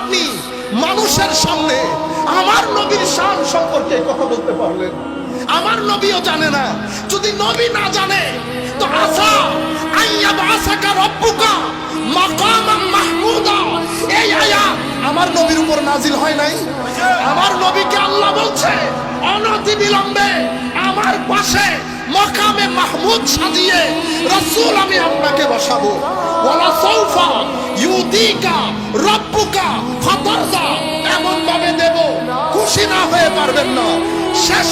আপনি মানুষের সামনে আমার নবীর শান সম্পর্কে কথা বলতে পারলেন? আমার নবীও জানে না। যদি নবী না জানে তো আসা আইয়াবাসাকা রব্বুকা মাকামান মাহমুদা, এই আয়াত আমার নবীর উপর নাজিল হয় নাই? আমার নবীকে আল্লাহ বলছে অনতি বিলম্বে আমার পাশে মাকামে মাহমুদ সাজিয়ে রাসূল আমি আপনাকে বসাবো। ওয়ালা সাউফা ইউতিকা রব্বুকা ফাতারদা, এমন ভাবে দেব খুশি না হয়ে পারবেন না। শেষ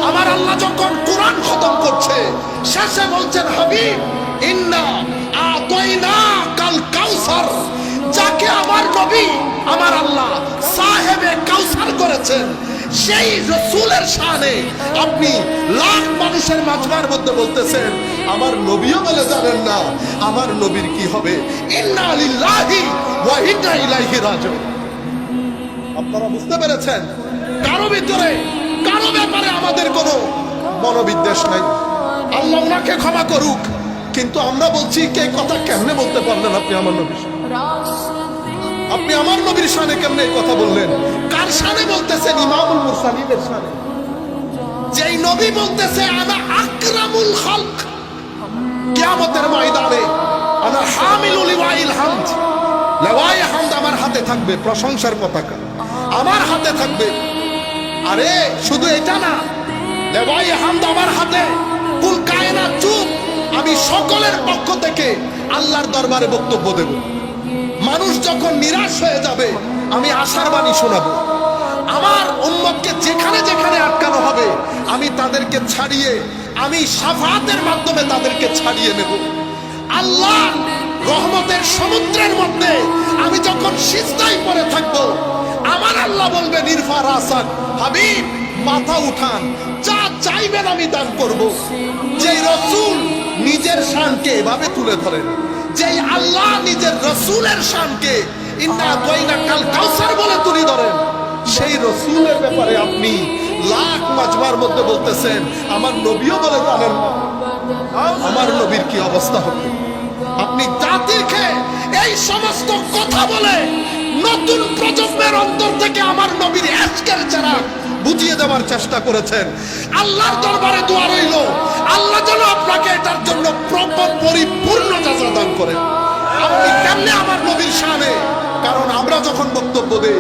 আমার আল্লাহ যখন কোরআন খতম করছে, শেষে বলছেন হাবিব ইন্না আতাইনাকাল কাউসার, যাকে আমার নবী আমার আল্লাহ সাহেবে কাউসার করেছেন, সেই রাসূলের শানে আপনি লাখ মানুষের মাঝবার মধ্যে বলতেছেন আমার নবীও বলে জানেন না আমার নবীর কি হবে। ইন্না লিল্লাহি ওয়া ইন্না ইলাইহি রাজিউন। আপনারা বুঝতে পেরেছেন? কারো ভিতরে কারো ব্যাপারে আমাদের কোনো মনোবিদ্বেষ নাই। আল্লাহ ওনাকে ক্ষমা করুক, কিন্তু আমরা বলছি কে কথা কেমনে বলতে পারলেন আপনি আমার নবীর? আপনি আমার নবীর শানে কেমনে এই কথা বললেন? কার শানে বলতেছেন? ইমামুল মুরসালিনের শানে। যেই নবী বলতেছে আনা আকরামুল খালক, কিয়ামতের ময়দানে আনা হামিলুল লিওয়াইল হামদ, লিওয়ায়ে হামদ আমার হাতে থাকবে, প্রশংসার পতাকা আমার হাতে থাকবে। আরে শুধু এটা না, লিওয়ায়ে হামদ আমার হাতে, কুল কায়নাত চুপ, আমি সকলের পক্ষ থেকে আল্লাহর দরবারে বক্তব্য দেব। মানুষ যখন নিরাশ হয়ে যাবে আমি আশার বাণী শোনাবো। আমার উম্মতকে যেখানে যেখানে আটকানো হবে আমি তাদেরকে ছাড়িয়ে, আমি শাফাতের মাধ্যমে তাদেরকে ছাড়িয়ে নেব। আল্লাহ রহমতের সমুদ্রের মধ্যে আমি যখন সিজদায় পড়ে থাকবো, আমার আল্লাহ বলবে নিরফা রাসান, হাবিব মাথা উঠান, যা চাইবেন আমি দান করব। যেই রাসূল নিজের শানকে এভাবে তুলে ধরেন, যেই আল্লাহ নিজের রাসূলের শানকে ইন্না আতাইনাকাল কাউসার বলে তুলে ধরেন, সেই রাসূলের ব্যাপারে আপনি লাখ মাজমার মধ্যে বলতেছেন আমার নবীও বলে জানেন না আমার নবীর কি অবস্থা হবে? আপনি জাতিকে এই সমস্ত কথা বলে নতুন প্রজন্মের অন্তর থেকে আমার নবীর এশকের চেরাগ বুঝিয়ে দেওয়ার চেষ্টা করেছেন। আল্লাহর দরবারে দোয়া রইল, আল্লাহ যেন আপনাকে এটার জন্য পরিপূর্ণ যাজা দান করেন। আপনি কেমনে আমার নবীর শানে? কারণ আমরা যখন বক্তব্য দেই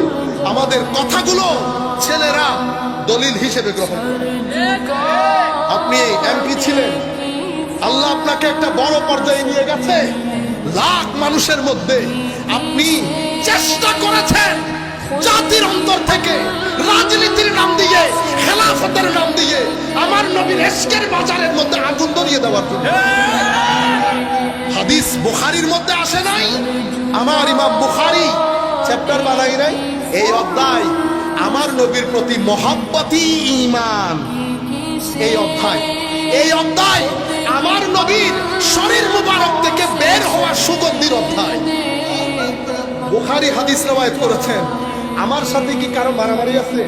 আমাদের কথাগুলো ছেলেরা দলিল হিসেবে গ্রহণ করে। আপনি এমপি ছিলেন, আল্লাহ আপনাকে একটা বড় পর্যায়ে নিয়ে গেছে, লাখ মানুষের মধ্যে আপনি চেষ্টা করেছেন জাতির অন্তর থেকে রাজনীতির নাম দিয়ে, খেলাফতের নাম দিয়ে আমার নবীর এশকের বাজারের মধ্যে আগুন ধরিয়ে দেওয়ার জন্য। হাদিস বুখারীর মধ্যে আসে নাই? আমার ইমাম বুখারী চ্যাপ্টার বানাই নাই, এই অধ্যায় আমার নবীর প্রতি মহব্বতই ঈমান। এই অধ্যায় আমার নবীর শরীর মুবারক থেকে বের হওয়া সুগন্ধির অধ্যায়। বুখারী হাদিস রওয়ায়াত করেছেন। আমার সাথে কি কারো মারামারি আছে?